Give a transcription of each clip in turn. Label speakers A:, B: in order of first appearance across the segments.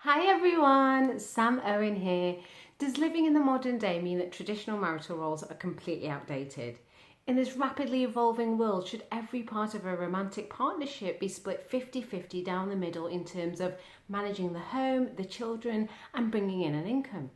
A: Hi everyone, Sam Owen here. Does living in the modern day mean that traditional marital roles are completely outdated? In this rapidly evolving world, should every part of a romantic partnership be split 50-50 down the middle in terms of managing the home, the children, and bringing in an income?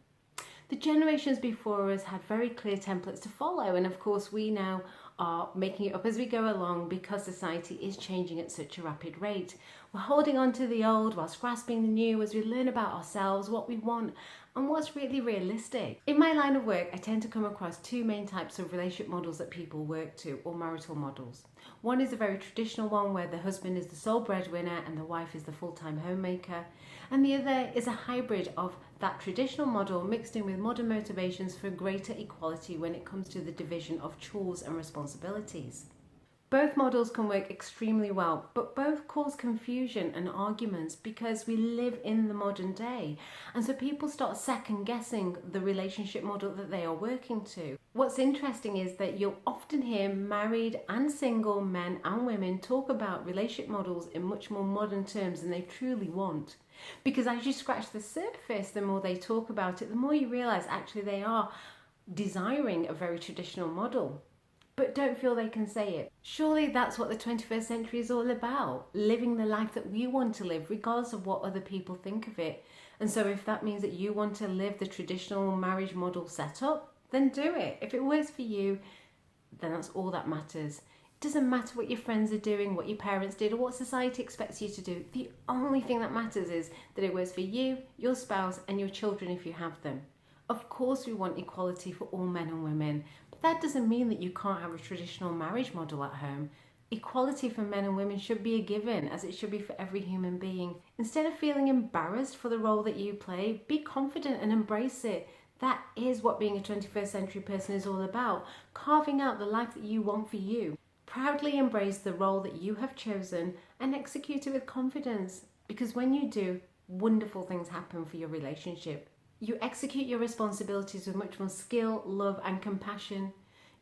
A: The generations before us had very clear templates to follow, and of course we now are making it up as we go along because society is changing at such a rapid rate. We're holding on to the old whilst grasping the new as we learn about ourselves, what we want, and what's really realistic. In my line of work, I tend to come across two main types of relationship models that people work to, or marital models. One is a very traditional one where the husband is the sole breadwinner and the wife is the full-time homemaker. And the other is a hybrid of that traditional model mixed in with modern motivations for greater equality when it comes to the division of chores and responsibilities. Both models can work extremely well, but both cause confusion and arguments because we live in the modern day. And so people start second guessing the relationship model that they are working to. What's interesting is that you'll often hear married and single men and women talk about relationship models in much more modern terms than they truly want. Because as you scratch the surface, the more they talk about it, the more you realise actually they are desiring a very traditional model, but don't feel they can say it. Surely that's what the 21st century is all about, living the life that we want to live regardless of what other people think of it. And so if that means that you want to live the traditional marriage model setup, then do it. If it works for you, then that's all that matters. It doesn't matter what your friends are doing, what your parents did, or what society expects you to do. The only thing that matters is that it works for you, your spouse, and your children if you have them. Of course we want equality for all men and women, but that doesn't mean that you can't have a traditional marriage model at home. Equality for men and women should be a given, as it should be for every human being. Instead of feeling embarrassed for the role that you play, be confident and embrace it. That is what being a 21st century person is all about, carving out the life that you want for you. Proudly embrace the role that you have chosen and execute it with confidence, because when you do, wonderful things happen for your relationship. You execute your responsibilities with much more skill, love, and compassion.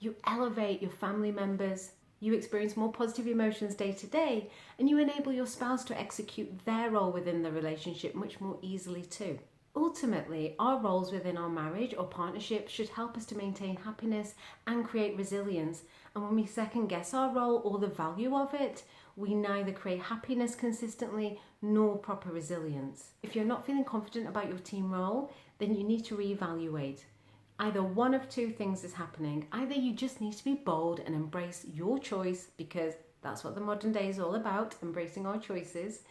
A: You elevate your family members. You experience more positive emotions day to day, and you enable your spouse to execute their role within the relationship much more easily too. Ultimately, our roles within our marriage or partnership should help us to maintain happiness and create resilience. And when we second guess our role or the value of it, we neither create happiness consistently nor proper resilience. If you're not feeling confident about your team role, then you need to reevaluate. Either one of two things is happening. Either you just need to be bold and embrace your choice, because that's what the modern day is all about, embracing our choices.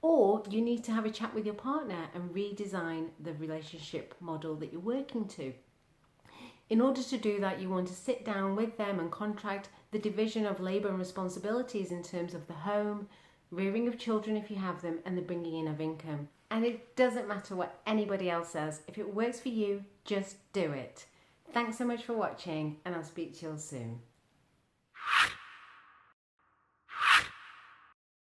A: Or you need to have a chat with your partner and redesign the relationship model that you're working to. In order to do that, you want to sit down with them and contract the division of labour and responsibilities in terms of the home, rearing of children if you have them, and the bringing in of income. And it doesn't matter what anybody else says. If it works for you, just do it. Thanks so much for watching, and I'll speak to you all soon.